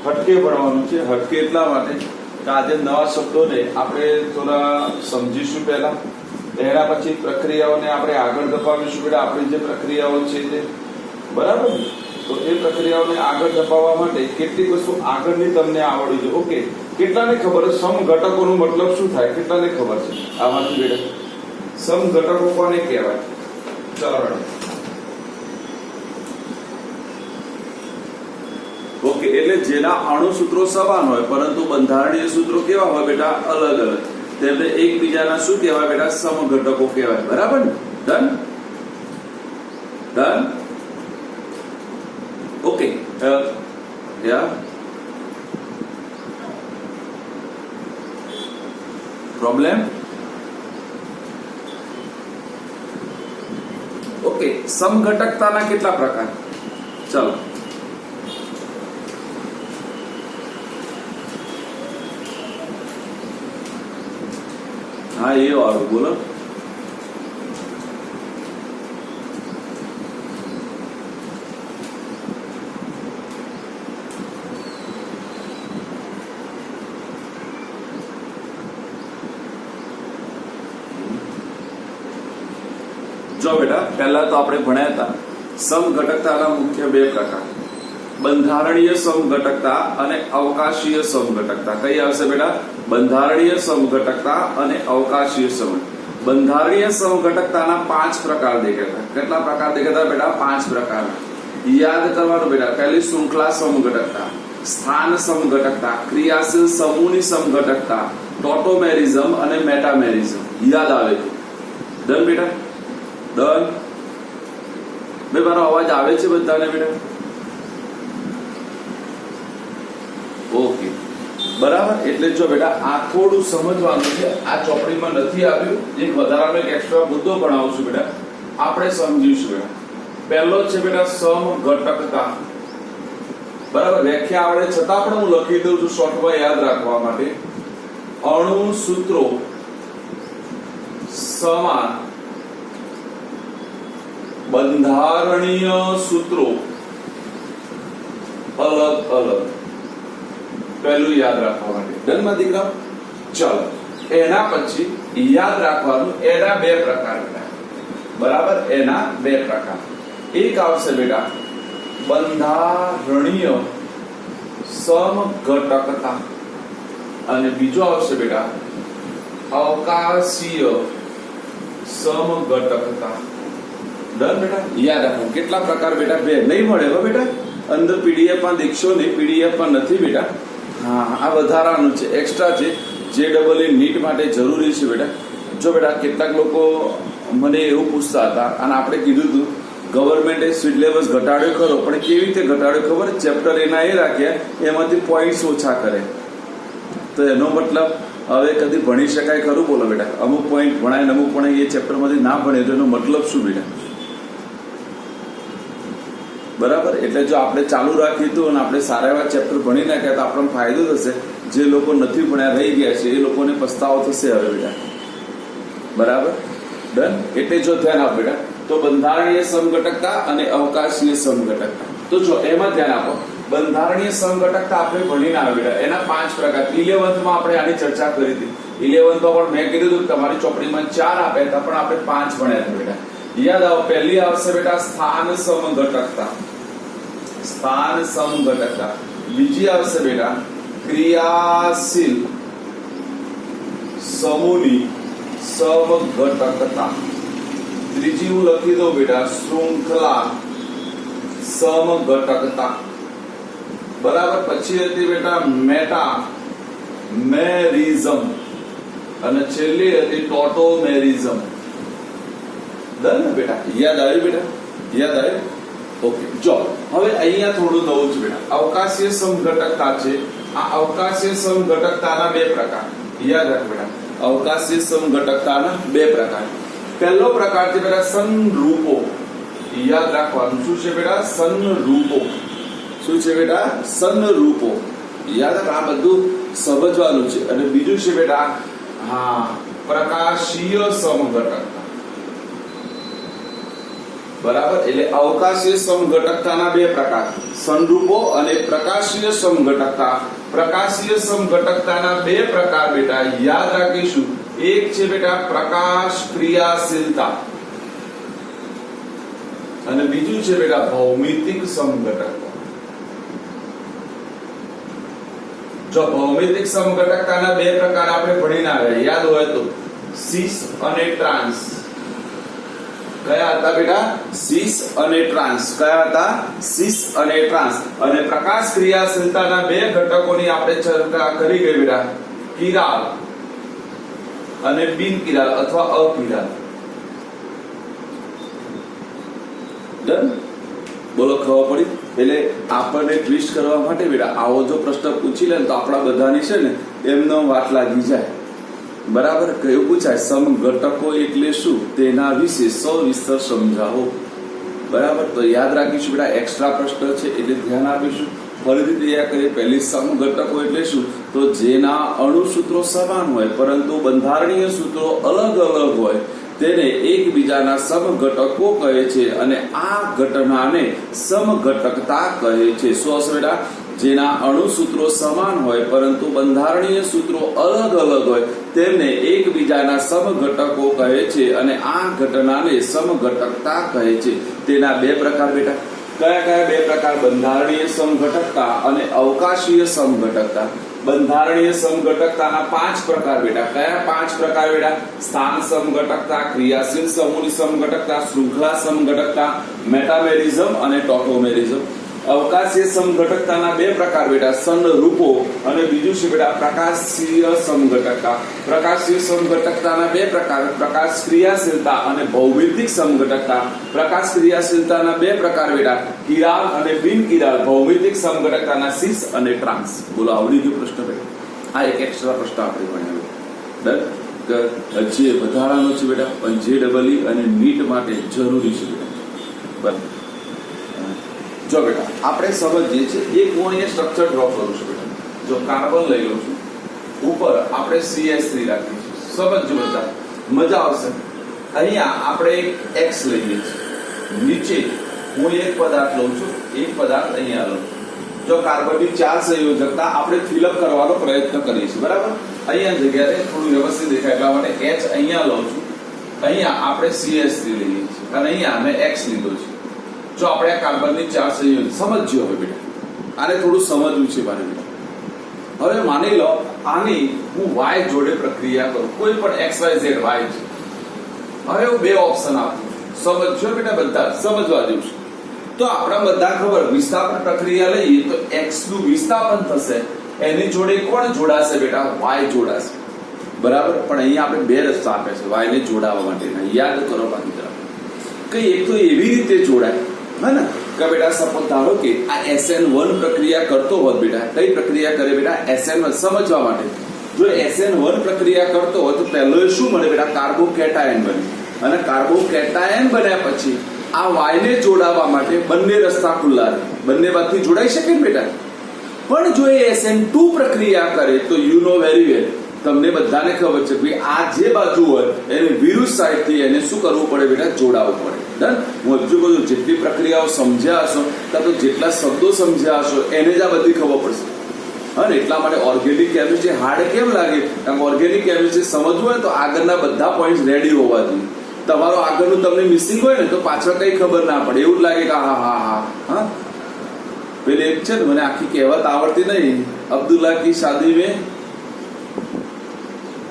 હટકે ભણવાનું છે. હટકે એટલા માટે કે આજે નવા શબ્દોને આપણે થોડા સમજીશું પહેલા, એના પછી પ્રક્રિયાઓને આપણે આગળ ધપાવીશું. બેટા આપણી જે પ્રક્રિયાઓ છે તે બરાબર ને, તો એ પ્રક્રિયાઓને આગળ ધપાવવા માટે કેટલીક વસ્તુ આગળની તમને આવડવી જોઈએ. ઓકે, કેટલાને ખબર છે સમઘટકોનો મતલબ શું થાય? કેટલાને ખબર છે આમાંથી? બેટા સમઘટકો કોને કહેવાય? ચાલો બેટા. ઓકે, એટલે જેના અણુસૂત્રો સમાન હોય પરંતુ બંધારણીય સૂત્રો કેવા હોય બેટા? અલગ અલગ. તેમને એકબીજાના શું કહેવાય બેટા? સમઘટકો કહેવાય. બરાબર ને? Done done. ઓકે, યા પ્રોબ્લેમ? ઓકે, સમઘટકતાના કેટલા પ્રકાર? ચાલો હા એ વાળું બોલો. જો બેટા પહેલા તો આપણે ભણ્યા હતા સમઘટકતાના મુખ્ય બે પ્રકાર, બંધારણીય સમઘટકતા અને અવકાશીય સમઘટકતા. કઈ આવશે બેટા? બંધારણીય સમઘટકતા અને અવકાશીય સમઘટકતા. બંધારણીય સમઘટકતાના 5 પ્રકાર દેખાતા. કેટલા પ્રકાર દેખાતા બેટા? 5 પ્રકાર. યાદ કરવાનું બેટા. પહેલી શૃંખલા સમઘટકતા, સ્થાન સમઘટકતા, ક્રિયાશીલ સમૂહની સમઘટકતા, ટોટોમેરિઝમ અને મેટામેરિઝમ. યાદ આવે? ડન બેટા? ડન. બે મારો અવાજ આવે છે બધાને બેટા? ઓકે બરાબર. એટલે જો બેટા આ થોડું સમજવાનું છે, આ ચોપડીમાં નથી આવ્યું. એક વધારાનો એક એક્સ્ટ્રા મુદ્દો ભણાવું છું બેટા, આપણે સમજીશું બેટા. પહેલો છે બેટા સમઘટકતા. બરાબર, વ્યાખ્યા આવડે છતાં પણ હું લખી દઉં છું શોર્ટમાં યાદ રાખવા માટે. અણુસૂત્રો સમાન, બંધારણીય સૂત્રો અલગ અલગ. પહેલું યાદ રાખવા માટે. ડન માં દીકરા? ચાલો એના પછી યાદ રાખવાનું એના 2 પ્રકાર બેટા. બરાબર, એના 2 પ્રકાર. એક આવશે બેટા બંધારણીય સમઘટકતા અને બીજો આવશે બેટા અવકાશીય સમઘટકતા. ડન બેટા? યાદ રાખો કેટલા પ્રકાર બેટા? 2. નહીં મળે હો બેટા, અંદર પીડીએફ માં દેખશો નહીં, પીડીએફ માં નથી બેટા. હા આ વધારાનું છે, એક્સ્ટ્રા છે, જે ડબલ એ નીટ માટે જરૂરી છે બેટા. જો બેટા કેટલાક લોકો મને એવું પૂછતા હતા અને આપણે કીધું હતું ગવર્મેન્ટે સિલેબસ ઘટાડ્યો ખરો, પણ કેવી રીતે ઘટાડ્યો ખબર? ચેપ્ટર એના એ રાખ્યા, એમાંથી પોઈન્ટ્સ ઓછા કરે. તો એનો મતલબ હવે કદી ભણી શકાય ખરું? બોલો બેટા. અમુક પોઈન્ટ ભણાય ને અમુક પણ એ ચેપ્ટરમાંથી ના ભણે તો એનો મતલબ શું બેટા? બરાબર. એટલે જો આપણે ચાલુ રાખ્યું હતું અને આપણે સારા એવા ચેપ્ટર ભણી નાખ્યા તો આપણને ફાયદો થશે. જે લોકો નથી ભણ્યા રહી ગયા છે એ લોકોને પસ્તાવો થશે હવે બેટા. બરાબર ડન. એટલે જો ધ્યાન આપ બેટા. તો બંધારણીય સમઘટકતા અને અવકાશીય સમઘટકતા. તો જો એમાં ધ્યાન આપો. બંધારણીય સમઘટકતા આપણે ભણીને આવે બેટા. એના 5 પ્રકાર. 11th માં આપણે આની ચર્ચા કરી હતી. 11th માં પણ મેં કીધું હતું તમારી ચોપડીમાં 4 આપ્યા હતા, પણ આપણે 5 ભણ્યા હતા બેટા. યાદ આવો. પહેલી આવશે બેટા સ્થાન સમઘટકતા. સ્થાન સમઘટકતા. બીજી આવશે બેટા ક્રિયાશીલ સમૂહની સમઘટકતા. ત્રીજી હું લખી દઉં બેટા શૃંખલા સમઘટકતા. બરાબર. પછી હતી બેટા મેટામેરિઝમ અને છેલ્લી હતી ટોટોમેરિઝમ. ડન ને બેટા? યાદ આવ્યું બેટા? યાદ આવ્યું? ઓકે. જો હવે અહીંયા થોડું નવું છે બેટા. અવકાશીય સમઘટકતા છે. આ અવકાશીય સમઘટકતાના 2 પ્રકાર. યાદ રાખ બેટા. અવકાશીય સમઘટકતાના 2 પ્રકાર. પહેલો પ્રકાર છે બેટા સંરૂપો. યાદ રાખવાનું. શું છે બેટા? સંરૂપો. શું છે બેટા? સંરૂપો. યાદ રાખ. આ બધું સમજવાનું છે. અને બીજું છે બેટા પ્રકાશીય સમઘટકતા. બરાબર. એટલે અવકાશીય સમઘટકતાના બે પ્રકાર, સંરૂપો અને પ્રકાશીય સમઘટકતા. પ્રકાશીય સમઘટકતાના બે પ્રકાર બેટા યાદ રાખીશું. એક છે બેટા પ્રકાશ ક્રિયાશીલતા અને બીજું છે બેટા ભૌમિતિક સમઘટકતા. જો ભૌમિતિક સમઘટકતાના બે પ્રકાર આપણે ભણીને આવ્યા, યાદ હોય તો સિસ અને ટ્રાન્સ. કયા હતા બેટા? સિસ અને ટ્રાન્સ. કયા હતા? સિસ અને ટ્રાન્સ. અને પ્રકાશ ક્રિયાશીલતાના બે ઘટકોની આપણે ચર્ચા કરી ગઈ બેટા, કિરાલ અને બિન કિરાલ અથવા અકિરાલ. ડન? બોલો, ખબર પડી? એટલે આપણને ટ્વિસ્ટ કરવા માટે બેટા આવો જો પ્રશ્ન પૂછી લે તો આપણા બધાની છે ને એમનો વાત લાગી જાય. બરાબર. કયું પૂછાય? સમઘટકો એટલે શું તેના વિશે સવિસ્તર સમજાવો. બરાબર. તો યાદ રાખીશું બેટા, એક્સ્ટ્રા પ્રશ્ન છે એટલે ધ્યાન આપીશું. ફરીથી તૈયાર કરીએ. પહેલી, સમઘટકો એટલે શું? તો જેના અણુસૂત્રો સમાન હોય પરંતુ બંધારણીય સૂત્રો અલગ અલગ હોય તેને એકબીજાના સમઘટકો કહે છે અને આ ઘટનાને સમઘટકતા કહે છે. શું હશે બેટા? જેના અણુસૂત્રો સમાન હોય પરંતુ બંધારણીય સૂત્રો અલગ અલગ હોય તેમને એકબીજાના સમઘટકો કહે છે અને આ ઘટનાને સમઘટકતા કહે છે. તેના બે પ્રકાર બેટા. કયા કયા બે પ્રકાર? બંધારણીય સમઘટકતા અને અવકાશીય સમઘટકતા. બંધારણીય સમઘટકતાના 5 પ્રકાર બેટા. કયા 5 પ્રકાર બેટા? સ્થાન સમઘટકતા, ક્રિયાશીલ સમૂહની સમઘટકતા, શૃંખલા સમઘટકતા, મેટામેરિઝમ અને ટોટોમેરિઝમ. અવકાશીય સમઘટકતાના બે પ્રકાર બેટા, સંરૂપો અને બીજું છે બેટા પ્રકાશીય સમઘટકતા. પ્રકાશીય સમઘટકતાના બે પ્રકાર, પ્રકાશ ક્રિયાશીલતા અને ભૌમિતિક સમઘટકતા. પ્રકાશ ક્રિયાશીલતાના બે પ્રકાર બેટા, કિરાલ અને બિન કિરાલ. ભૌમિતિક સમઘટકતાના સિસ અને ટ્રાન્સ. બોલો, આવડી ગયો પ્રશ્ન બેટા? આ એક એક્સ્ટ્રા પ્રશ્ન આપણે ભણ્યો. ડન? જે વધારાનો છે બેટા પણ JEE અને નીટ માટે જરૂરી છે બેટા. બરાબર. જો બેટા આપણે સમજીએ છીએ, એક હું અહીંયા સ્ટ્રક્ચર ડ્રો કરું છું બેટા. જો કાર્બન લઈ લઉં છું, ઉપર આપણે CH3 રાખીશું. સમજજો બધા, મજા આવશે. અહીંયા આપણે એક X લઈએ છીએ, નીચે હું એક પદાર્થ લઉં છું, એક પદાર્થ અહીંયા લઉં છું. જો કાર્બનની 4 સંયોજકતા આપણે ફિલઅપ કરવાનો પ્રયત્ન કરીએ છીએ. બરાબર. અહીંયા જગ્યાએ થોડું વ્યવસ્થિત દેખાય એટલા માટે H અહીંયા લઉં છું, અહીંયા આપણે CH3 લઈએ છીએ અને અહીંયા અમે X લીધો છે. જો આપણે કાર્બનની 4 સંયોજન સમજ્યો. હવે બેટા આને થોડું સમજવું છે મારે બેટા. હવે માની લો આની હું Y જોડે પ્રક્રિયા કરું, કોઈ પણ XYZ Y છે. હવે હું બે ઓપ્શન આપું. સમજ્યો બેટા? બધા સમજવા જેવું છે. તો આપણા બધા ખબર, વિસ્થાપન પ્રક્રિયા લઈએ તો X નું વિસ્થાપન થશે, એની જોડે કોણ જોડાશે બેટા? Y જોડાશે. બરાબર. પણ અહીંયા આપણે બે રસ્તા આપે છે Y ને જોડાવા માટેના. યાદ કરો બાકી તરફ કઈ એક તો એવી રીતે જોડાય હે ને કે બેટા સપોઝ ધારો કે આ SN1 પ્રક્રિયા કરતો હોત બેટા, કઈ પ્રક્રિયા કરે બેટા? SN1. સમજવા માટે, જો SN1 પ્રક્રિયા કરતો હોય તો પહેલો શું મળે બેટા? કાર્બોકેટાયન બને. અને કાર્બોકેટાયન બન્યા પછી આ Y ને જોડાવા માટે બંને રસ્તા ખુલ્લા રહે. બંને બાજુથી જોડાઈ શકે ને બેટા. પણ જો એ SN2 પ્રક્રિયા કરે તો યુ નો વેરી વેલ, તમને બધાને ખબર છે કે આ જે બાજુ હોય એને વિરુદ્ધ સાઈડથી એને શું કરવું પડે બેટા? જોડાવવું પડે. ડન? હું હજુ બધું જેટલી પ્રક્રિયાઓ સમજ્યા હશો કાં તો જેટલા શબ્દો સમજ્યા હશો એને જ આ બધી ખબર પડશે. હા ને, એટલા માટે ઓર્ગેનિક કેમિસ્ટ્રી હાર્ડ કેમ લાગે? કારણ કે ઓર્ગેનિક કેમિસ્ટ્રી સમજવું હોય તો આગળના બધા પોઈન્ટ રેડી હોવા જોઈએ. તમારો આગળનું તમને મિસિંગ હોય ને તો પાછળ કઈ ખબર ના પડે, એવું જ લાગે કે હા હા હા હા. પેલી એક છે ને, મને આખી કહેવત આવડતી નહીં, અબ્દુલ્લા કી શાદી મેં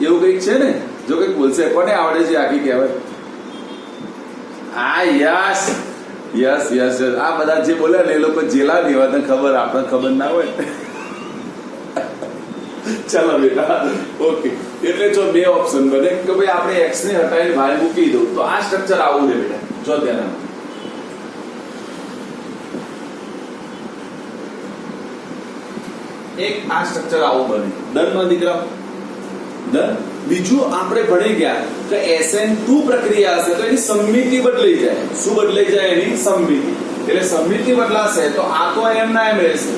એવું કઈક છે ને, જો કઈક બોલશે. કોને આવડે છે આખી કહેવત? આ યસ યસ યસ યસ. આ બધા જે બોલ્યા ને એ લોકો જેલા ની વાત ખબર, આપણે ખબર ના હોય. ચાલો બેટા, ઓકે. એટલે જો બે ઓપ્શન બને કે ભાઈ આપણે X ને હટાવીને Y મૂકી દઉં તો આ સ્ટ્રક્ચર આવું છે બેટા. જો ધ્યાન, એક આ સ્ટ્રક્ચર આવું બને. ડન માં દીકરા? ડન. બીજું આપણે ભણી ગયા કે SN2 પ્રક્રિયા હશે તો એની સમિતિ બદલાઈ જાય. શું બદલાઈ જાય? એની સમિતિ. એટલે સમિતિ બદલાશે તો આ તો એમ ના એમ રહેશે,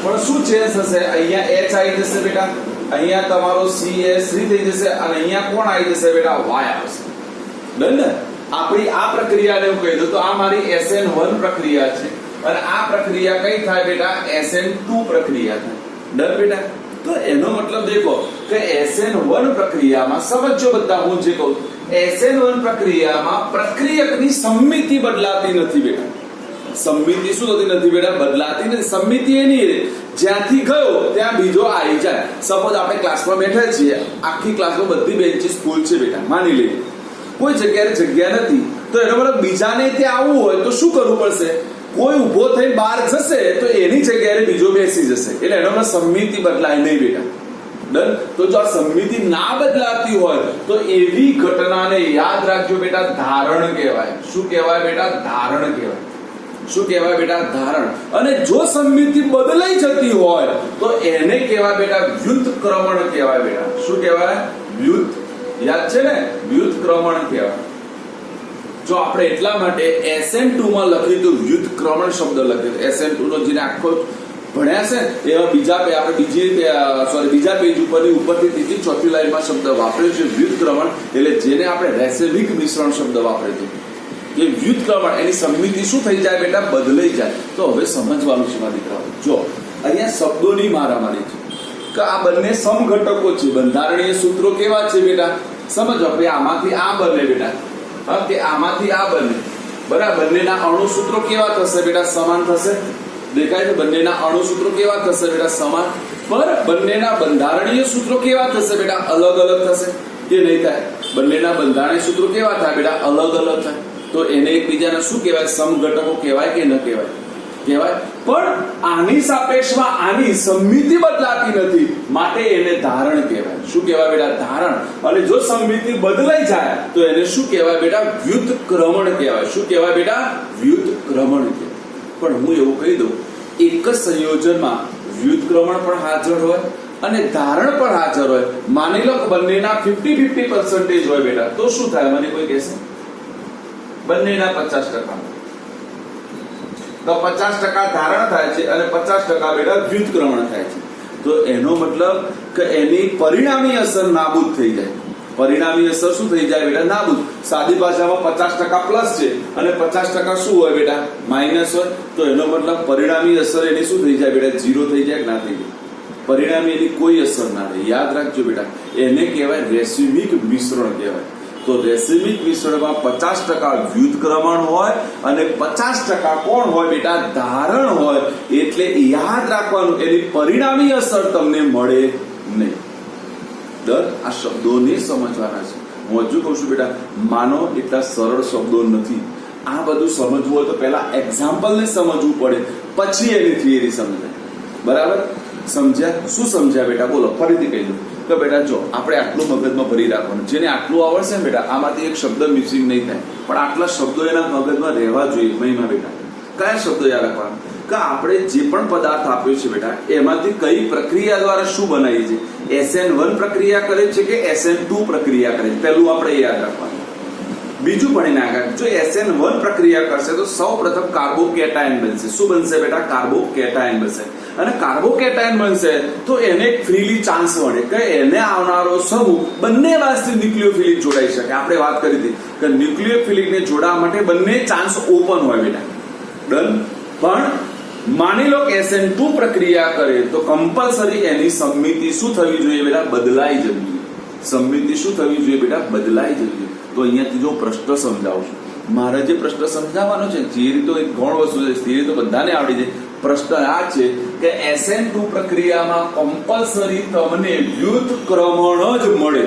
પણ શું ચેન્જ થશે? અહીંયા H આવી જશે બેટા, અહીંયા તમારો CH3 થઈ જશે અને અહીંયા કોણ આવી જશે બેટા? Y આવશે. ડન ને? આપણી આ પ્રક્રિયાને હું કહી દઉં તો આ મારી SN1 પ્રક્રિયા છે અને આ પ્રક્રિયા કઈ થાય બેટા SN2 પ્રક્રિયા થાય. ડર બેટા? તો એનો મતલબ દેખો કે SN1 પ્રક્રિયામાં સમજો બધા, હું જે કહું SN1 પ્રક્રિયામાં પ્રક્રિયકની સમિતિ બદલાતી નથી બેટા. સમિતિ શું થતી નથી બેટા? બદલાતી નથી. સમિતિ એની જ્યાંથી ગયો ત્યાં બીજો આવી જાય. સપોઝ આપણે ક્લાસમાં બેઠા છીએ, આખી ક્લાસમાં બધી બેન્ચીસ ફૂલ છે બેટા, માની લઈએ કોઈ જગ્યા નથી, તો એનો મતલબ બીજાને ત્યાં આવવું હોય તો શું કરવું પડશે? કોઈ ઉભો થઈને બહાર જશે તો એની જગ્યાએ બીજો બેસી જશે. એટલે એનો મતલબ સમિતિ બદલાય નહીં બેટા. ડન? તો જો આ સમિતિ ના બદલાતી હોય તો એવી ઘટનાને યાદ રાખજો બેટા, ધારણ કહેવાય. શું કહેવાય બેટા? ધારણ કહેવાય. શું કહેવાય બેટા? ધારણ. અને જો સમિતિ બદલાઈ જતી હોય તો એને કહેવાય બેટા વ્યુત્ક્રમણ કહેવાય બેટા. શું કહેવાય? વ્યુત. યાદ છે ને? વ્યુત્ક્રમણ કહેવાય. જો આપણે એટલા માટે SN2 માં લખ્યું તો વ્યુત્ક્રમણ શબ્દ લખ્યો. SN2 નો જેને આખો ભણ્યા છે એવા બીજા પેજ ઉપરની ઉપરથી ત્રીજી ચોથી લાઈનમાં શબ્દ વાપર્યો છે વ્યુત્ક્રમણ. એટલે જેને આપણે રેસિમિક મિશ્રણ શબ્દ વાપર્યો છે કે વ્યુત્ક્રમણ, એની સમિતિ શું થઈ જાય બેટા? બદલાઈ જાય. તો હવે સમજવાનું છે મારા દીકરાઓ. જો અહીંયા શબ્દોની મારામારી છે કે આ બંને સમઘટકો છે. બંધારણીય સૂત્રો કેવા છે બેટા? સમજો ભાઈ, આમાંથી આ બને બેટા, કે આમાંથી આ બને, બરાબર? બંનેના અણુ સૂત્રો કેવા થશે બેટા? સમાન થશે. દેખાય છે? બંનેના અણુ સૂત્રો કેવા થશે બેટા? સમાન. પર બંનેના બંધારણીય સૂત્રો કેવા થશે બેટા? અલગ અલગ થશે કે નહીં થાય? બંનેના બંધારણીય સૂત્રો કેવા થાય બેટા? અલગ અલગ થાય. તો એને એકબીજાને શું કહેવાય? સમઘટકો કહેવાય કે ન કહેવાય? કહેવાય. પણ આની સાપેક્ષમાં આની સમિતિ બદલાતી નથી, માટે એને ધારણ કહેવાય. શું કહેવાય બેટા? ધારણ. અને જો સમિતિ બદલાઈ જાય તો એને શું કહેવાય બેટા? વ્યુત્ક્રમણ કહેવાય. શું કહેવાય બેટા? વ્યુત્ક્રમણ કહેવાય. પણ હું એવું કહી દઉં, એક જ સંયોજનમાં વ્યુત્ક્રમણ પણ હાજર હોય અને ધારણ પણ હાજર હોય. માની લો કે બંનેના 50-50% હોય બેટા, તો શું થાય? મને કોઈ કહેશે? બંનેના 50%. તો 50% ધારણ થાય છે અને 50% બેટા વ્યુત્ક્રમણ થાય છે. તો એનો મતલબ કે એની પરિણામી અસર નાબૂદ થઈ જાય. પરિણામી અસર શું થઈ જાય બેટા? નાબૂદ. સાદી ભાષામાં 50% પ્લસ છે અને 50% શું હોય બેટા? માઇનસ હોય. તો એનો મતલબ પરિણામી અસર એની શું થઈ જાય બેટા? 0 થઈ જાય કે ના થઈ જાય? પરિણામી એની કોઈ અસર ના રહે. યાદ રાખજો બેટા, એને કહેવાય રેસિમિક મિશ્રણ કહેવાય. તો રેસિમિક મિશ્રણમાં 50% વ્યુત્ક્રમણ હોય અને 50% કોણ હોય બેટા? ધારણ હોય. એટલે યાદ રાખવાનું, એની પરિણામી અસર તમને મળે નહીં. દર આ શબ્દોને સમજવાના છે. હું હજુ કહું છું બેટા, માનો એટલા સરળ શબ્દો નથી. આ બધું સમજવું હોય તો પહેલા એક્ઝામ્પલને સમજવું પડે, પછી એની થિયરી સમજાય. બરાબર? સમજ્યા? શું સમજ્યા બેટા? બોલો, ફરીથી કહી દો કે બેટા જો આપણે આટલું મગજમાં ભરી રાખવાનું. જેને આટલું આવડશે ને બેટા, આમાંથી એક શબ્દ મિસિંગ નહીં થાય, પણ આટલા શબ્દો એના મગજમાં રહેવા જોઈએ. મહિમા બેટા, કયા શબ્દો યાદ રાખવાના? કે આપણે જે પણ પદાર્થ આપ્યો છે બેટા, એમાંથી કઈ પ્રક્રિયા દ્વારા શું બનાવી છે? SN1 પ્રક્રિયા કરે છે કે SN2 પ્રક્રિયા કરે છે? પહેલું આપણે એ યાદ રાખવાનું. બીજું ભણી નાખાય. જો SN1 પ્રક્રિયા કરશે તો સૌ પ્રથમ કાર્બોકેટાયન બનશે. શું બનશે બેટા? કાર્બોકેટાયન બનશે. અને કાર્બોકેટાયન બનશે તો એને ફ્રીલી ચાન્સ મળે કે એને આવનારો સમૂહ બંને બાજુથી ન્યુક્લિયોફિલિક જોડાઈ શકે. આપણે વાત કરી હતી કે ન્યુક્લિયોફિલિકને જોડાવા માટે બંને ચાન્સ ઓપન હોય બેટા. ડન? પણ માની લો કે SN2 પ્રક્રિયા કરે તો કમ્પલસરી એની સમિતિ શું થવી જોઈએ બેટા? બદલાઈ જવી જોઈએ. સમિતિ શું થવી જોઈએ બેટા? બદલાઈ જવી જોઈએ. તો અહીંયાથી જો પ્રશ્ન સમજાવું છું, મારે જે પ્રશ્ન સમજાવવાનો છે, થિયરી તો એક ગૌણ વસ્તુ છે, થિયરી તો બધાને આવડી જાય. પ્રશ્ન આ છે કે SN2 પ્રક્રિયામાં કમ્પલસરી તમને વ્યુત્ક્રમણ જ મળે.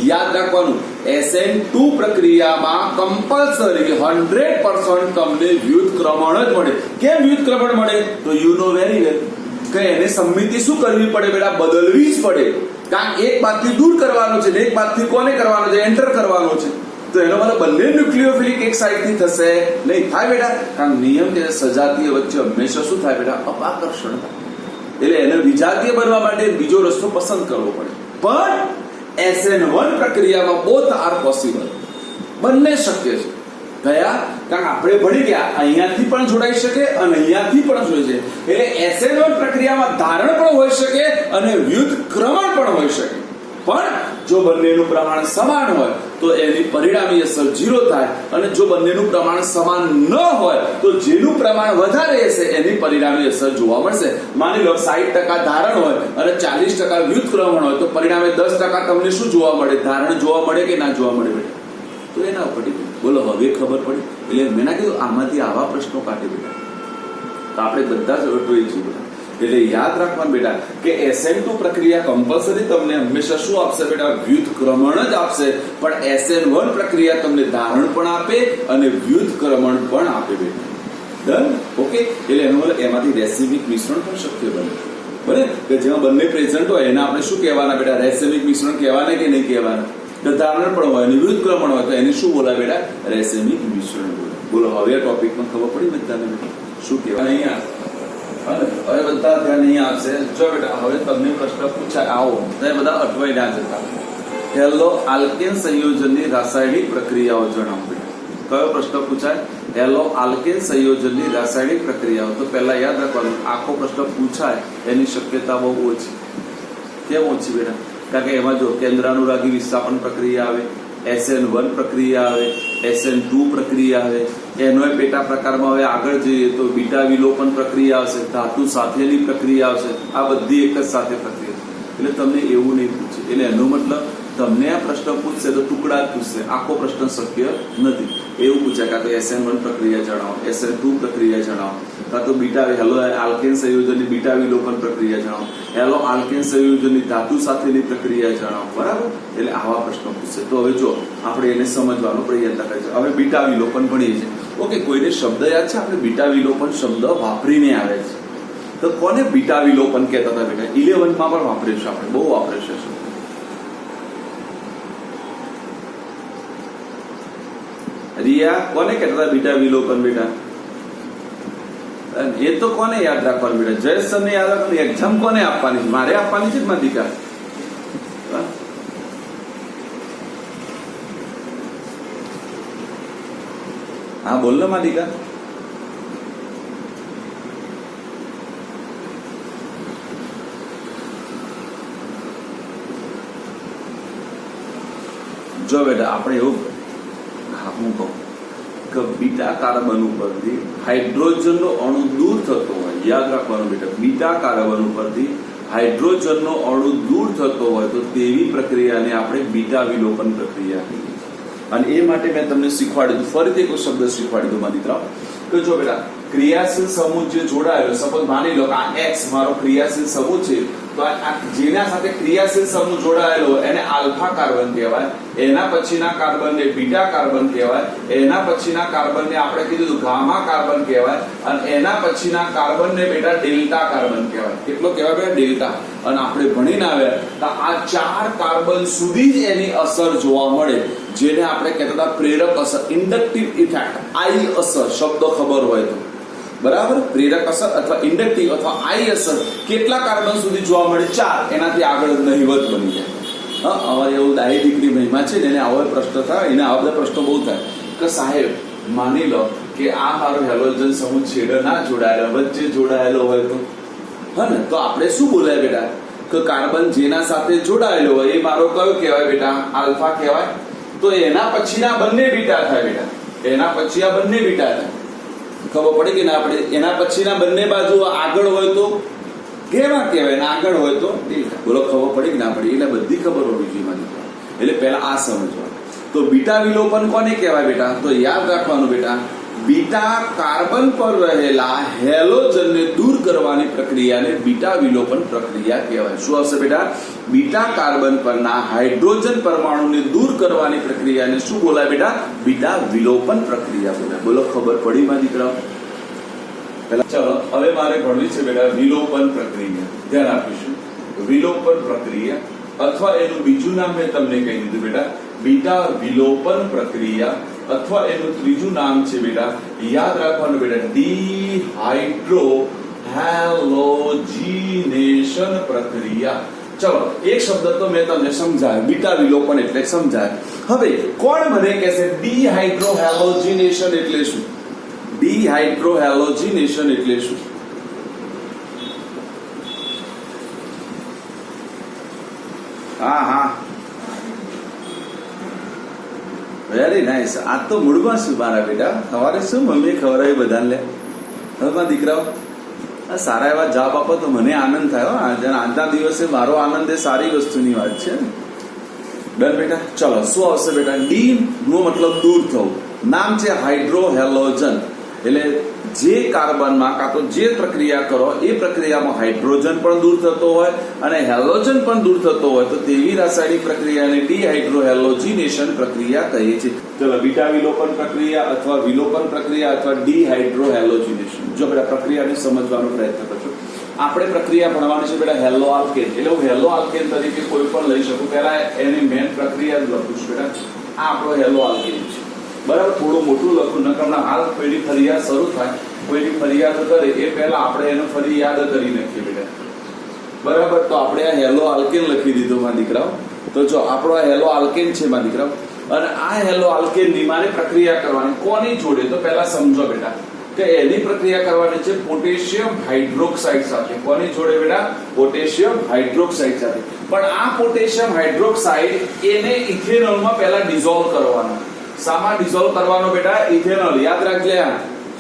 યાદ રાખવાનું, SN2 પ્રક્રિયામાં કમ્પલસરી 100% તમને વ્યુત્ક્રમણ જ મળે. કેમ વ્યુત્ક્રમણ મળે? તો યુ નો વેરી વેલ કે એને સમિતિ શું કરવી પડે બેટા? બદલવી જ પડે. કારણ એક બાદથી દૂર કરવાનો છે ને એક બાદથી કોને કરવાનો છે? એન્ટર કરવાનો છે. તો એનો મતલબ બંને ન્યુક્લિયોફિલિક એક સાઈડથી થશે નહીં. થાય બેટા? કારણ નિયમ છે સજાતીય વચ્ચે હંમેશા શું થાય બેટા? અપાકર્ષણ થાય. એટલે એને વિજાતીય બનવા માટે બીજો રસ્તો પસંદ કરવો પડે. પણ SN1 પ્રક્રિયામાં બોથ આર પોસિબલ. બંને શક્ય છે. કયા? કારણ આપણે ભણી ગયા, અહીંયાથી પણ જોડાઈ શકે અને અહીંયાથી પણ જોઈ શકે. એટલે SN1 પ્રક્રિયામાં ધારણ પણ હોઈ શકે અને વ્યુત્ક્રમણ પણ હોઈ શકે. પણ જો બંનેનું પ્રમાણ સમાન હોય તો એની પરિણામી અસર 0 થાય, અને જો બંનેનું પ્રમાણ સમાન ન હોય તો જેનું પ્રમાણ વધારે હશે એની પરિણામી અસર જોવા મળશે. માની લો 60% ધારણ હોય અને 40% વ્યુત્ક્રમણ હોય તો પરિણામે 10% તમને શું જોવા મળે? ધારણ જોવા મળે કે ના જોવા મળે બેટા? તો એના ઉપર બોલો, હવે ખબર પડી? એટલે મેં ના કીધું આમાંથી આવા પ્રશ્નો કાઢે બેટા, તો આપણે બધા જ અટોઈ છીએ બેટા. એટલે યાદ રાખવાનું બેટા કે SN2 પ્રક્રિયા કમ્પલસરી તમને હંમેશા શું આપશે બેટા? વ્યુત્ક્રમણ જ આપશે, પણ SN1 પ્રક્રિયા તમને ધારણ પણ આપે અને વ્યુત્ક્રમણ પણ આપે બેટા. ડન? ઓકે. એટલે એનો મતલબ એમાંથી રેસિમિક મિશ્રણ પણ શક્ય બને. બને કે જેમાં બંને પ્રેઝન્ટ હોય એને આપણે શું કહેવાના બેટા? રેસિમિક મિશ્રણ કહેવાના કે નહીં કહેવાના? ધારણ પણ હોય અને વ્યુત્ક્રમણ હોય તો એને શું બોલાય બેટા? રેસિમિક મિશ્રણ બોલાય. બોલો, હવે આ ટોપિકમાં ખબર પડી બધાને બેટા શું કહેવાય? અહીંયા હવે બધા ધ્યાન નહીં આપશે. જો બેટા હવે તમને પ્રશ્ન પૂછાય, આવો તો બધા અટવાઈ ના જતા. હેલો આલ્કેન સંયોજનની રાસાયણિક પ્રક્રિયાઓ જણાવો બેટા. કયો પ્રશ્ન પૂછાય? હેલો આલ્કેન સંયોજનની રાસાયણિક પ્રક્રિયાઓ. તો પહેલા યાદ રાખવાનું, આખો પ્રશ્ન પૂછાય એની શક્યતા બહુ ઓછી. કેમ ઓછી બેટા? કારણ કે એમાં જો કેન્દ્રાનુરાગી વિસ્થાપન પ્રક્રિયા આવે, SN1 પ્રક્રિયા આવે, SN2 પ્રક્રિયા આવે, એનો પેટા પ્રકારમાં હવે આગળ જઈએ તો બીટા વિલોપન પ્રક્રિયા આવશે, ધાતુ સાથેની પ્રક્રિયા આવશે. આ બધી એક જ સાથે પ્રક્રિયા છે. એટલે તમને એવું નહીં પૂછે. એટલે એનો મતલબ તમને આ પ્રશ્ન પૂછશે તો ટુકડા જ પૂછશે, આખો પ્રશ્ન શક્ય નથી. એવું પૂછાય કાં તો SN1 પ્રક્રિયા જણાવો, SN2 પ્રક્રિયા જણાવો, કાં તો બીટા હેલો આલ્કેન સંયોજનની બીટા વિલોપન પ્રક્રિયા જણાવો, હેલો આલ્કેન સંયોજનની ધાતુ સાથેની પ્રક્રિયા જણાવો. બરાબર? એટલે આવા પ્રશ્નો પૂછશે. તો હવે જો આપણે એને સમજવાનો પ્રયત્ન કરીએ. હવે બીટા વિલોપન ભણીએ છીએ. ઓકે, કોઈને શબ્દ યાદ છે? આપણે બીટા વિલોપન શબ્દ વાપરીને આવે છે. તો કોને બીટા વિલોપન કહેતા હતા બેટા? 11માં પણ વાપરીશું આપણે, બહુ વાપરીશું. રિયા, કોને કહેતા હતા બીટા વિલોપન બેટા? એ તો કોને યાદ રાખવાનું બેટા? જયેશ સર ને યાદ રાખવાનું. એક્ઝામ કોને આપવાની? મારે આપવાની છે મારી દીકરા. હા બોલ ને મારી દીકરા. જો બેટા આપણે એવું, હા હું કહું કે બીટા કાર્બન ઉપરથી હાઇડ્રોજનનો અણુ દૂર થતો હોય, યાદ રાખવાનું બેટા, બીટા કાર્બન ઉપરથી હાઇડ્રોજનનો અણુ દૂર થતો હોય તો તેવી પ્રક્રિયાને આપણે બીટા વિલોપન પ્રક્રિયા કહીએ છીએ. અને એ માટે મેં તમને શીખવાડ્યું, ફરીથી એક શબ્દ શીખવાડી દઉં મારી દીકરા કે જો બેટા ક્રિયાશીલ સમૂહ જે જોડાયેલો, સપોઝ માની લો કે આ X મારો ક્રિયાશીલ સમૂહ છે, તો આ જેના સાથે ક્રિયાશીલ સમૂહ જોડાયેલો હોય એને આલ્ફા કાર્બન કહેવાય, એના પછીના કાર્બનને બીટા કાર્બન કહેવાય, એના પછીના કાર્બનને આપણે કીધું ગામા કાર્બન કહેવાય, અને એના પછીના કાર્બનને બેટા ડેલ્ટા કાર્બન કહેવાય. કેટલો કહેવાય બેટા? ડેલ્ટા. અને આપણે ભણીને આવ્યા તો આ 4 કાર્બન સુધી જ એની અસર જોવા મળે, જેને આપણે કહેતા હતા પ્રેરક અસર, ઇન્ડક્ટિવ ઇફેક્ટ, આઈ અસર શબ્દ ખબર હોય તો. બરાબર? પ્રેરક અસર અથવા ઇન્ડક્ટિવ અથવા આઈ અસર કેટલા કાર્બન સુધી જોવા મળે? 4. એનાથી આગળ નહિવત બની જાય. હા, અમારે એવું દાઈ દીકરી મહિમા છે ને, એને આવો પ્રશ્ન થાય, એને આવા બધા પ્રશ્નો બહુ થાય કે સાહેબ માની લો કે આ મારો હેલોજન સમૂહ છેડે ના જોડાયેલો, વચ્ચે જોડાયેલો હોય તો, હા ને, તો આપણે શું બોલાય બેટા? કે કાર્બન જેના સાથે જોડાયેલો હોય એ મારો કયો કહેવાય બેટા? આલ્ફા કહેવાય. તો એના પછીના બંને બીટા થાય બેટા. એના પછી આ બંને બીટા થાય. ખબર પડે કે ના? આપણે એના પછીના બંને બાજુ આગળ હોય તો કેવા કહેવાય, ને આગળ હોય તો ડેલ્ટા. બોલો ખબર પડે કે ના પડે? એટલે બધી ખબર હોવી જોઈએ મારી. એટલે પહેલા આ સમજવાનું. તો બીટા વિલોપન કોને કહેવાય બેટા? તો યાદ રાખવાનું બેટા, બીટા કાર્બન પર રહેલા હેલોજનને દૂર કરવાની પ્રક્રિયાને બીટા વિલોપન પ્રક્રિયા કહેવાય. શું આવશે બેટા? બીટા કાર્બન પરના હાઇડ્રોજન પરમાણુને દૂર કરવાની પ્રક્રિયાને શું બોલાય બેટા? બીટા વિલોપન પ્રક્રિયા બોલાય. બોલો ખબર પડી મારી દીકરાઓ? પહેલા ચલો હવે મારે ભણવી છે બેટા વિલોપન પ્રક્રિયા. ધ્યાન આપીશું. વિલોપન પ્રક્રિયા અથવા એનું બીજું નામ મેં તમને કહી દીધું બેટા, બીટા વિલોપન પ્રક્રિયા, અથવા એનું ત્રીજું નામ છે બેટા, યાદ રાખવાનું બેટા, ડિહાઇડ્રો હેલોજિનેશન પ્રક્રિયા. ચલો એક શબ્દ તો મેં તમને સમજાવ્યો, બીટા વિલોપન એટલે સમજાય. હવે કોણ મને કહેશે ડિહાઇડ્રો હેલોજિનેશન એટલે શું? ડિહાઇડ્રો હેલોજિનેશન એટલે શું? હા હા વેરી નાઇસ. આ તો મૂળમાં શું મારા બેટા, સવારે શું મમ્મી ખવડાવી બધાને લે? હવે મારા દીકરાઓ સારા એવા જવાબ આપો તો મને આનંદ થાય. આજના દિવસે મારો આનંદ એ સારી વસ્તુની વાત છે. ડન બેટા. ચલો, શું આવશે બેટા? ડી નો મતલબ દૂર થવું. નામ છે હાઇડ્રોહેલોજન. એટલે જે કાર્બનમાં કાં તો જે પ્રક્રિયા કરો એ પ્રક્રિયામાં હાઇડ્રોજન પણ દૂર થતો હોય અને હેલોજન પણ દૂર થતો હોય તો તેવી રાસાયણિક પ્રક્રિયાને ડીહાઇડ્રોહેલોજિનેશન પ્રક્રિયા કહે છે. ચલો, બીટા વિલોપન પ્રક્રિયા અથવા વિલોપન પ્રક્રિયા અથવા ડીહાઇડ્રોહેલોજિનેશન. જો બેટા પ્રક્રિયાને સમજવાનો પ્રયત્ન કરજો. આપણે પ્રક્રિયા ભણવાની છે બેટા હેલો આલ્કેન. એટલે હું હેલો આલ્કેન તરીકે કોઈ પણ લઈ શકું. પહેલા એની મેન પ્રક્રિયા જ લખું છું બેટા. આ આપણો હેલો આલ્કેન છે. બરાબર, થોડું મોટું લખું, નકરના હાલ પેઢી ફરિયાદ શરૂ થાય, પેઢી ફરિયાદ કરે એ પહેલા આપણે એને ફરી યાદ કરી નાખીએ બેટા. બરાબર, તો આપણે આ હેલો આલ્કેન લખી દીધો મારા દીકરાઓ. તો જો આપણો આ હેલો આલ્કેન છે મારા દીકરાઓ, અને આ હેલો આલ્કેનની મારે પ્રક્રિયા કરવાની કોની જોડે? તો પહેલા સમજો બેટા કે એની પ્રક્રિયા કરવાની છે પોટેશિયમ હાઇડ્રોક્સાઇડ સાથે. કોની જોડે બેટા? પોટેશિયમ હાઇડ્રોક્સાઇડ સાથે. પણ આ પોટેશિયમ હાઇડ્રોક્સાઇડ એને ઇથેનોલમાં પહેલા ડિઝોલ્વ કરવાનો. શામાં ડિઝોલ્વ કરવાનો બેટા? ઇથેનોલ. યાદ રાખજે.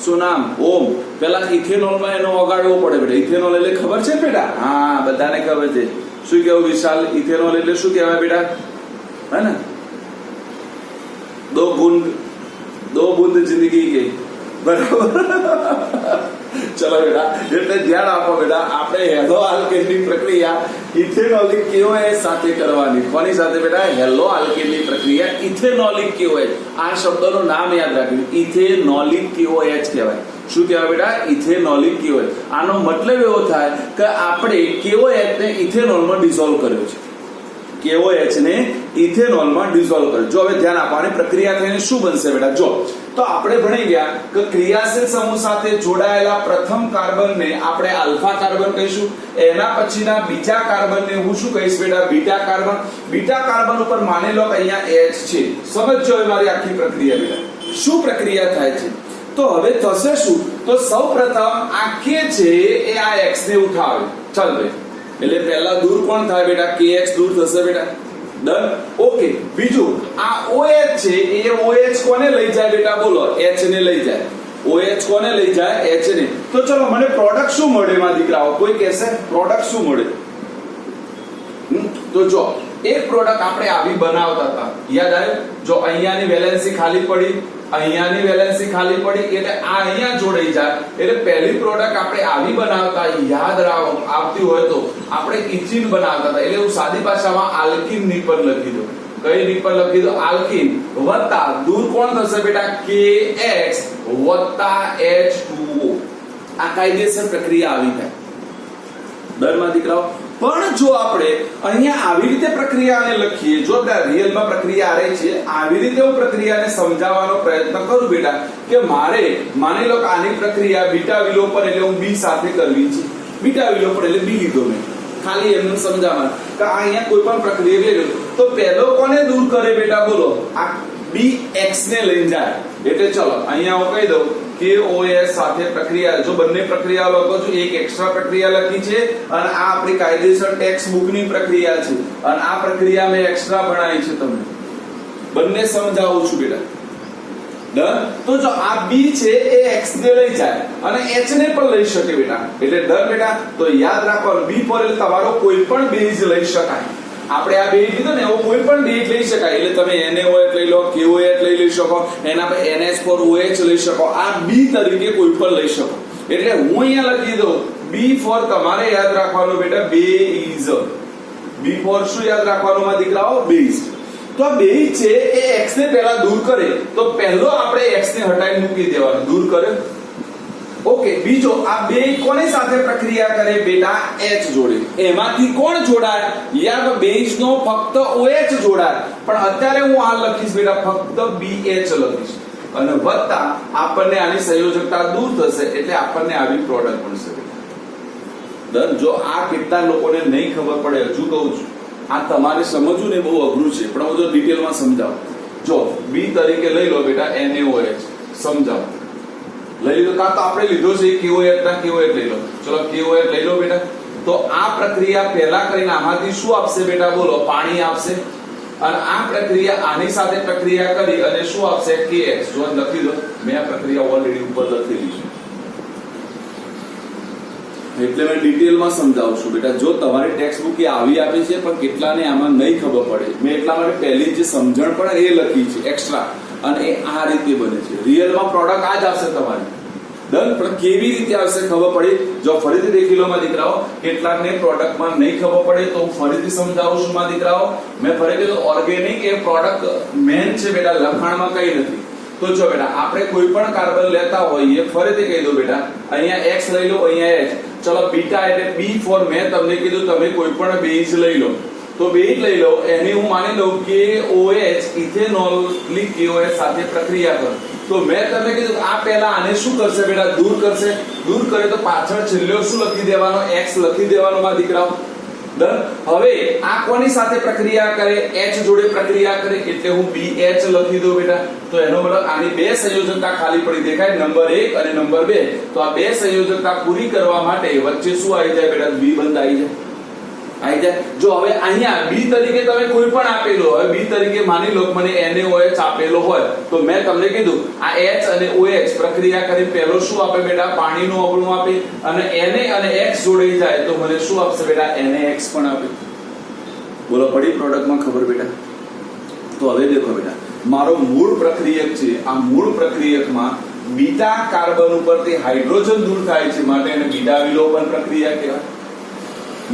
શું નામ? ઓમ. પેલા ઇથેનોલમાં એનો ઓગાળવો પડે બેટા. ઇથેનોલ એટલે ખબર છે બેટા? હા, બધાને ખબર છે. શું કેવું વિશાલ? ઇથેનોલ એટલે શું કહેવાય બેટા? હે ને, દો બૂંદ જિંદગી ગઈ. બરાબર. ચલો બેટા, એટલે ધ્યાન આપો બેટા. આપણે હેલો આલ્કેનની પ્રક્રિયા ઇથેનોલિક KOH સાથે કરવાની. કોની સાથે બેટા? હેલો આલ્કેનની પ્રક્રિયા ઇથેનોલિક KOH. આ શબ્દનું નામ યાદ રાખજો. ઇથેનોલિક KOH કહેવાય. શું કહેવાય બેટા? ઇથેનોલિક KOH. આનો મતલબ એવો થાય કે આપણે KOH ને ઇથેનોલમાં ડિઝોલ્વ કર્યો છે. KOH ને ઇથેનોલમાં ડિઝોલ્વ કર્યો. જો હવે ધ્યાન આપવાની પ્રક્રિયા થઈને શું બનશે બેટા? જો તો આપણે ભણી ગયા કે ક્રિયાશીલ સમૂહ સાથે જોડાયેલા પ્રથમ કાર્બનને આપણે આલ્ફા કાર્બન કહીશું. એના પછીના બીજા કાર્બનને હું શું કહીશ બેટા? Beta carbon. બીટા કાર્બન ઉપર માની લો કે અહીંયા H છે. સમજો હવે મારી આખી પ્રક્રિયા બેટા. શું પ્રક્રિયા થાય છે? તો હવે થશે શું? તો સૌપ્રથમ આ K છે એ આ X ને ઉઠાવે. ચાલ ભાઈ, એટલે પહેલા દૂર કોણ થાય બેટા? KX દૂર થશે બેટા. ડન. ઓકે. બીજું આ OH છે એ OH કોને લઈ જાય બેટા? બોલો. H ને લઈ જાય. OH કોને લઈ જાય? H ને. તો ચલો, મને પ્રોડક્ટ શું મળે મારા દીકરાઓ? કોઈ કહેશે પ્રોડક્ટ શું મળે? તો જો એક પ્રોડક્ટ આપણે આવી બનાવતા હતા, યાદ આવ્યું? જો અહીંયાની વેલેન્સી ખાલી પડી, અહીંયાની વેલેન્સી ખાલી પડી, એટલે આ અહીંયા જોડાઈ જાય. એટલે પહેલી પ્રોડક્ટ આપણે આવી બનાવતા, યાદ આવતી હોય તો આપણે ઇથિન બનાવતા હતા. એટલે હું સાદી ભાષામાં આલ્કિન ની પર લખી દઉં. કઈ ની પર લખી દઉં? આલ્કિન. વત્તા દૂર કોણ થશે બેટા? KX વત્તા H2O. આ કાયદેસર પ્રક્રિયા આવી થાય. દરમાં દીકરાઓ. પણ જો આપણે અહીંયા આવી રીતે પ્રક્રિયાને લખીએ, જો રિયલમાં પ્રક્રિયા આ રહી છે, આવી રીતે હું પ્રક્રિયાને સમજાવવાનો પ્રયત્ન કરું બેટા કે મારે માની લો કે આની પ્રક્રિયા બીટા વિલોપન એટલે હું B સાથે કરવી છે. બીટા વિલોપન એટલે B લીધો મેં, ખાલી એમને સમજાવવાનું કે અહીંયા કોઈ પણ પ્રક્રિયા લઈ લો તો પહેલો કોને દૂર કરે બેટા? બોલો. આ BX ને લઈ જાય. એટલે ચલો અહીંયા હું કહી દઉં KOH સાથે પ્રક્રિયા. જો બંને પ્રક્રિયા લખો છો, એક એક્સ્ટ્રા પ્રક્રિયા લખી છે અને આ આપણી કાયદેસર ટેક્સ્ટ બુક ની પ્રક્રિયા છે, અને આ પ્રક્રિયા મેં એક્સ્ટ્રા ભણાવી છે તમને. બંને સમજાવું છું બેટા. ડન. તો જો આ B છે એ X ને લઈ જાય અને H ને પણ લઈ શકે બેટા. એટલે ડન બેટા. તો યાદ રાખવાનું B પર એટલે તમારો કોઈ પણ બેઝ લઈ શકાય. આપણે આ બેઝ લીધો ને એવો કોઈ પણ બેઝ લઈ શકાય. એટલે તમે NaOH લઈ લો, KOH લઈ શકો, એના પર NH4OH લઈ શકો. આ B તરીકે કોઈ પણ લઈ શકો. એટલે હું અહીંયા લખી દઉં B ફોર. તમારે યાદ રાખવાનું બેટા બેઝ. B ફોર શું યાદ રાખવાનું મારા દીકરાઓ? બેઝ. તો આ બેઝ છે એ X ને પહેલા દૂર કરે, તો પહેલો આપણે X ને હટાવી મૂકી દેવાનું. દૂર કરે. ઓકે. બીજો આ બે કોની સાથે પ્રક્રિયા કરે બેટા? H જોડે. એમાંથી કોણ જોડાય? યાર બેઝ નો ફક્ત OH જોડાય. પણ અત્યારે હું આ લખીશ બેટા ફક્ત BH લખીશ, અને વત્તા આપણને આની સંયોજકતા દૂર થશે એટલે આપણને આવી પ્રોડક્ટ મળશે. ડન. જો આ કેટલા લોકોને નહીં ખબર પડે, હજુ કહું છું, આ તમારે સમજવું ને બહુ અઘરું છે, પણ હું જો ડિટેલમાં સમજાવું. જો B તરીકે લઈ લો બેટા NaOH. સમજાવો. લઈ લીધો, કાં તો આપણે લીધો છે KOH ના KOH લઈ લો. ચલો KOH લઈ લો બેટા. તો આ પ્રક્રિયા પહેલા કરીને આમાંથી શું આપશે બેટા? બોલો. પાણી આપશે. અને આ પ્રક્રિયા આની સાથે પ્રક્રિયા કરી અને શું આપશે KX. જો લખી દો, મેં આ પ્રક્રિયા ઓલરેડી ઉપર લખેલી છે એટલે મેં ડિટેલમાં સમજાવું છું બેટા. જો તમારી ટેક્સ્ટ બુક એ આવી આપી છે પણ કેટલાને આમાં નહીં ખબર પડે, મેં એટલા માટે પહેલી જે સમજણ પડે એ લખી છે એક્સ્ટ્રા, અને એ આ રીતે બને છે. રિયલમાં પ્રોડક્ટ આ જ આવશે તમારી. ડન. પણ કેવી રીતે આવશે ખબર પડી? જો ફરીથી દેખી લો માં દીકરાઓ, કેટલાકને પ્રોડક્ટમાં નહીં ખબર પડે તો હું ફરીથી સમજાવું છું માં દીકરાઓ. મેં ફરી કીધું ઓર્ગેનિક એ પ્રોડક્ટ મેન છે બેટા, લખાણમાં કઈ નથી. તો જો બેટા આપણે કોઈ પણ કાર્બન લેતા હોઈએ, ફરીથી કહી દો બેટા, અહીંયા X લઈ લો, અહીંયા H. ચલો બીટા એટલે B ફોર, મેં તમને કીધું તમે કોઈ પણ બેઝ લઈ લો, તો બેઝ લઈ લો, એની હું માની લઉં કે OH ઇથેનોલિક KOH સાથે પ્રક્રિયા કરો. તો મેં તમને કીધું આ પહેલા આને શું કરશે બેટા? દૂર કરશે. દૂર કરે તો પાછળ છેલ્લો શું લખી દેવાનો? X લખી દેવાનો માં દીકરાઓ. ડન. હવે આ કોની સાથે પ્રક્રિયા કરે? H જોડે પ્રક્રિયા કરે, એટલે હું BH લખી દઉં બેટા. તો એનો મતલબ આની બે સંયોજકતા ખાલી પડી દેખાય, નંબર 1 અને નંબર 2. તો આ બે સંયોજકતા પૂરી કરવા માટે વચ્ચે શું આવી જાય બેટા? દ્વિબંધ આવી જાય. આવી જાય. જો હવે અહીંયા B તરીકે તમે કોઈ પણ આપેલો હોય, B તરીકે માની લો મને NaOH આપેલો હોય, તો મેં તમને કીધું આ H અને OH પ્રક્રિયા કરી પહેલો શું આપે બેટા? પાણીનું અગણું આપે, અને Na અને X જોડાઈ જાય તો મને શું આપશે બેટા? NaX પણ આપે. બોલો પડી પ્રોડક્ટમાં ખબર બેટા? તો હવે દેખો બેટા, મારો મૂળ પ્રક્રિયક છે, આ મૂળ પ્રક્રિયકમાં બીટા કાર્બન ઉપરથી હાઇડ્રોજન દૂર થાય છે માટે એને બીટા વિલોપન પ્રક્રિયા કહેવાય.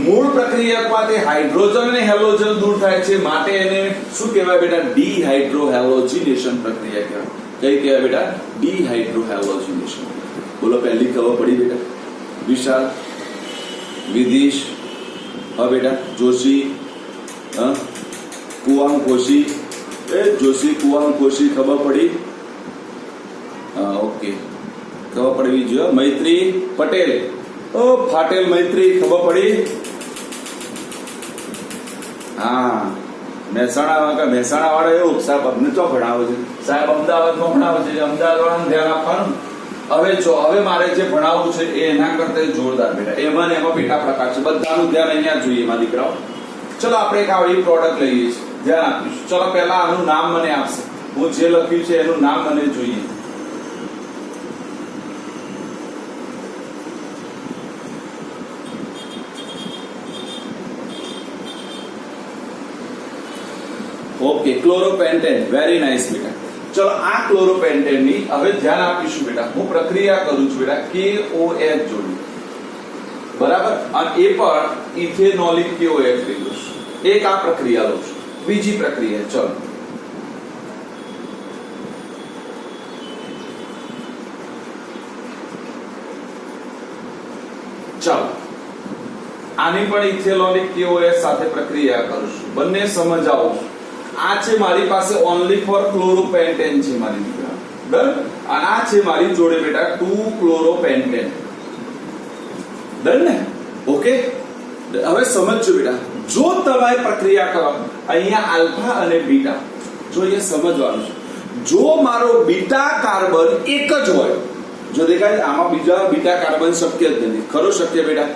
મૂળ પ્રક્રિયકમાંથી હાઇડ્રોજન અને હેલોજન દૂર થાય છે માટે એને શું કહેવાય બેટા? ડીહાઇડ્રોહેલોજિનેશન પ્રક્રિયા કહેવાય. કઈ કહેવાય બેટા? ડીહાઇડ્રોહેલોજિનેશન. બોલો પહેલી ખબર પડી બેટા? વિશાલ, વિદિશ, હા બેટા, જોશી, કુવાંગ કોશી, જોશી કુવાંગ કોશી ખબર પડી? ઓકે, ખબર પડવી જોઈએ. મૈત્રી પટેલ, ઓ ફાટેલ મૈત્રી ખબર પડી? હા, મહેસાણા વાળા એવું સાહેબ અમને તો ભણાવે છે, સાહેબ અમદાવાદમાં ભણાવે છે, અમદાવાદ વાળાને ધ્યાન આપવાનું. હવે જો હવે મારે જે ભણાવવું છે એ એના કરતા જોરદાર બેટા, એમાં ને એમાં પેટા પ્રકાર છે, બધાનું ધ્યાન અહીંયા જોઈએ એમાં દીકરાઓ. ચલો આપણે એક આવી પ્રોડક્ટ લઈએ છીએ, ધ્યાન આપીશું. ચલો પહેલા આનું નામ મને આપશે, હું જે લખ્યું છે એનું નામ મને જોઈએ. ઓકે, ક્લોરોપેન્ટેન. વેરી નાઇસ બેટા. ચલો આ ક્લોરોપેન્ટેન ની હવે ધ્યાન આપીશું બેટા. હું પ્રક્રિયા કરું છું બેટા KOH જોડે, બરાબર, અને એ પણ ઇથેનોલિક KOH લઈ લઉં છું. એક આ પ્રક્રિયા લઉં છું. બીજી પ્રક્રિયા, ચલો ચાલો આની પણ ઇથેનોલિક KOH સાથે પ્રક્રિયા કરું છું. બંને સમજાવું છું. આ છે મારી પાસે ઓનલી ફોર ક્લોરોપેન્ટેન છે મારી દીકરા. ડન. અને આ છે મારી જોડે બેટા 2 ક્લોરોપેન્ટેન. ડન ને? ઓકે, હવે સમજજો બેટા, જો તમે પ્રક્રિયા કરો અહીંયા આલ્ફા અને બીટા, જો એ સમજવાનું છે. જો મારો બીટા કાર્બન એક જ હોય, જો દેખાય આમાં બીજા બીટા કાર્બન શક્ય જ નથી, ખરો શક્ય બેટા?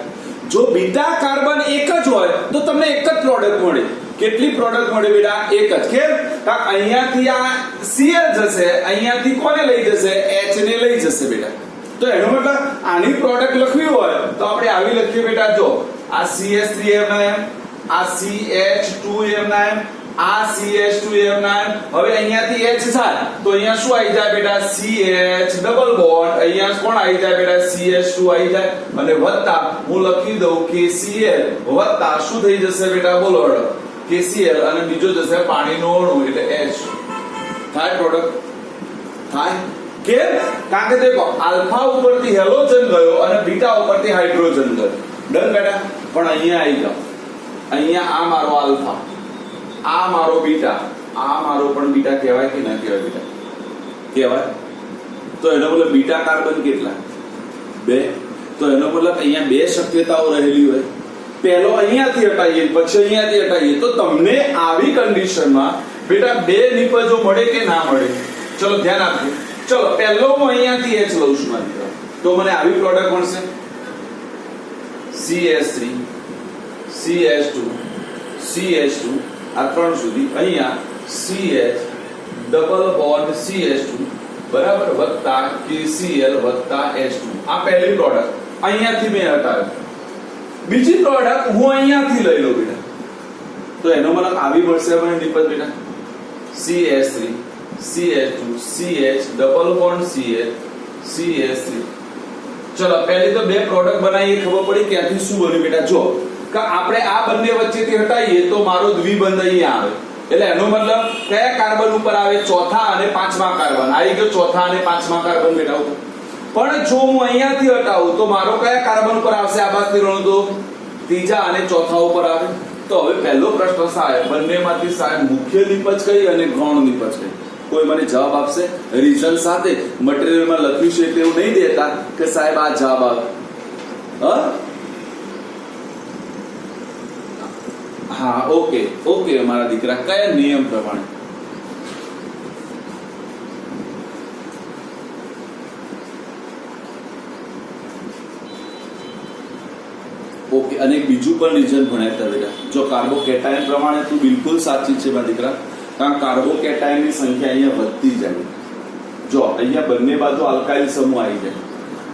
જો બીટા કાર્બન એક જ હોય તો તમને એક જ પ્રોડક્ટ મળે. કેટલી પ્રોડક્ટ મળે બેટા? એક જ. કેમ? કારણ અહીંયાથી આ Cl જશે, અહીંયાથી કોને લઈ જશે? H ને લઈ જશે બેટા. તો એનો મતલબ આની પ્રોડક્ટ લખવી હોય તો આપણે આવી લખીએ બેટા, જો આ CH3N, આ CH2N, આ CH2N. હવે અહીંયાથી H થાય તો અહીંયા શું આવી જાય બેટા? CH double bond. અહીંયા કોણ આવી જાય બેટા? CH2 આવી જાય, અને વત્તા હું લખી દઉં KCl વત્તા શું થઈ જશે બેટા? બોલો KCl, અને બીજો જશે પાણીનો અણુ એટલે H. થાય પ્રોડક્ટ? થાય. કેમ? કારણ કે દેખો આલ્ફા ઉપરથી હેલોજન ગયો અને બીટા ઉપરથી હાઇડ્રોજન ગયો. ડન બેટા? પણ અહીંયા આવી જાઓ, અહીંયા આ મારો આલ્ફા, આ મારો બીટા, આ મારો પણ બીટા કહેવાય કે ના કહેવાય બેટા? કહેવાય. તો એનો મતલબ બીટા કાર્બન કેટલા? 2. તો એનો મતલબ અહીંયા 2 શક્યતાઓ રહેલી હોય. પહેલો અહીંયાથી હટાવીએ પછી અહીંયાથી હટાવીએ તો તમને આવી કન્ડિશનમાં બેટા 2 નિપજો મળે કે ના મળે? ચલો ધ્યાન આપજો. ચલો પહેલો હું અહીંયાથી H લઉં છું મારી પાસે, તો મને આવી પ્રોડક્ટ મળશે CH3 CH2 CH2 આ 3 સુધી અહીંયા CH ડબલ બોન્ડ CH2 બરાબર વત્તા KCl વત્તા H2 આ પહેલી પ્રોડક્ટ અહીંયાથી મેં હટાવ્યો. બીજી પ્રોડક્ટ હું અહીંયાથી લઈ લઉં બેટા, તો એનો મતલબ આવી મળશે મને નિપજ બેટા CH3 CH2 CH double bond CH CH3. ચલો પહેલી તો બે પ્રોડક્ટ બનાવીએ, ખબર પડી ક્યાંથી શું બન્યું બેટા. જો કે આપણે આ બંને વચ્ચેથી હટાવીએ તો મારો દ્વિબંધ અહીંયા આવે, એટલે એનો મતલબ કયા કાર્બન ઉપર આવે? ચોથા અને પાંચમા કાર્બન. આવી ગયો ચોથા અને પાંચમા કાર્બન બેટા ઉપર. પણ જો હું અહીંયાથી હટાવું તો મારો કયા કાર્બન ઉપર આવશે? આ બાજુ તિરણું તો ત્રીજા અને ચોથા ઉપર આવે. તો હવે પહેલો પ્રશ્ન સાહેબ બંનેમાંથી સાહેબ મુખ્ય નિપજ કઈ અને ગૌણ નિપજ કઈ? કોઈ મને જવાબ આપશે રીઝન સાથે? મટીરીયલમાં લખ્યું છે એટલે એવું નહીં દેતા કે સાહેબ આ જવાબ આવે. હા ઓકે ઓકે મારા દીકરા, કયા નિયમ પ્રમાણે? ઓકે, અને બીજું પણ રીઝન ભણાવતા બેટા. જો કાર્બોકેટાયન પ્રમાણે તું બિલકુલ સાચી છે મારા દીકરા, કારણ કાર્બોકેટાયનની સંખ્યા અહીંયા વધતી જાય. જો અહીંયા બંને બાજુ આલ્કાઇલ સમૂહ આવી જાય,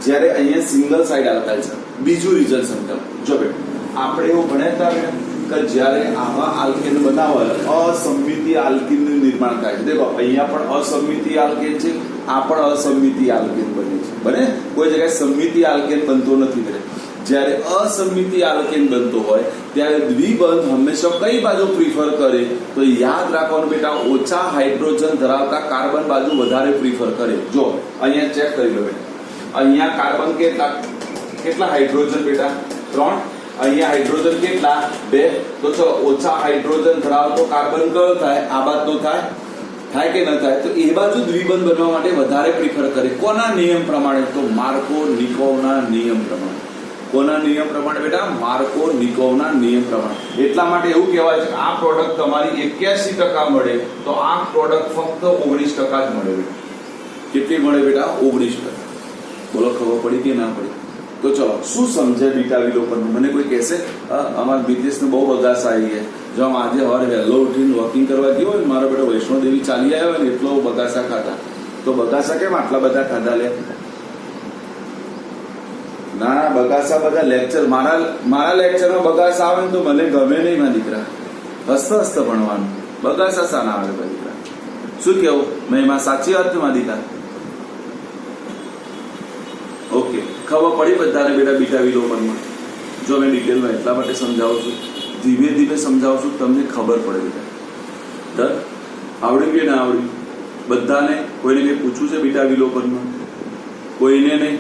જ્યારે અહીંયા સિંગલ સાઇડ આલ્કાઇલ છે. બીજું રીઝન સમજાવ. જો બેટા આપણે એવું ભણાવતા બેટા કે જ્યારે આવા આલ્કેન બનાવે અસમિતિ આલ્કીનનું નિર્માણ થાય છે. દેખો અહીંયા પણ અસમિતિ આલ્કેન છે, આ પણ અસમિતિ આલ્કેન બને છે. બને કોઈ જગ્યાએ સમિતિ આલ્કેન બનતો નથી બેટા. જ્યારે અસમિતિ આલ્કેન બનતો હોય ત્યારે દ્વિબંધ હંમેશા કઈ બાજુ પ્રિફર કરે? તો યાદ રાખવાનું બેટા, ઓછા હાઇડ્રોજન ધરાવતા કાર્બન બાજુ વધારે પ્રિફર કરે. જો અહીંયા ચેક કરી લો બેટા, અહીંયા કાર્બન કેટલા હાઇડ્રોજન બેટા? 3. અહીંયા હાઇડ્રોજન કેટલા? 2. તો ચલો ઓછા હાઇડ્રોજન ધરાવતો કાર્બન કયો થાય? આ બાજુ થાય કે ન થાય? તો એ બાજુ દ્વિબંધ બનવા માટે વધારે પ્રિફર કરે. કોના નિયમ પ્રમાણે? તો માર્કો-નિકોવના નિયમ પ્રમાણે. કોના નિયમ પ્રમાણે બેટા? માર્કો-નિકોવના નિયમ પ્રમાણે. એટલા માટે એવું કહેવાય છે કે આ પ્રોડક્ટ તમારી 81% મળે તો આ પ્રોડક્ટ ફક્ત 19% જ મળે બેટા. કેટલી મળે બેટા? 19%. બોલો ખબર પડી કે ના પડી? તો ચલો શું સમજે બીટા વિલોપન? મને કોઈ કહેશે? અમારા બીટીએસને બહુ બગાસ આવી ગયા. જો આજે સવારે વહેલો ઉઠીને વોકિંગ કરવા ગયો હોય, મારો બેટો વૈષ્ણોદેવી ચાલી આવ્યો ને એટલો બગાસા ખાધા. તો બગાસા કેમ આટલા બધા ખાધા લે? ના બગાસા બધા લેક્ચર, મારા લેક્ચરમાં બગાસા આવે ને તો મને ગમે નહીં મારા દીકરા. હસતા હસતા ભણવાનું. બગાસા શાના આવે મારા દીકરા? શું કેવું? મેં એમાં સાચી વાત છે મારા દીકરા? ઓકે, ખબર પડી બધાને બેટા બીટા વિલોપનમાં? જો મેં ડિટેલમાં એટલા માટે સમજાવું છું, ધીમે ધીમે સમજાવું છું, તમને ખબર પડે બેટા. ડર? આવડ્યું કે ના આવડ્યું? બધાને? કોઈને કંઈ પૂછવું છે બીટા વિલોપનમાં? કોઈને નહીં?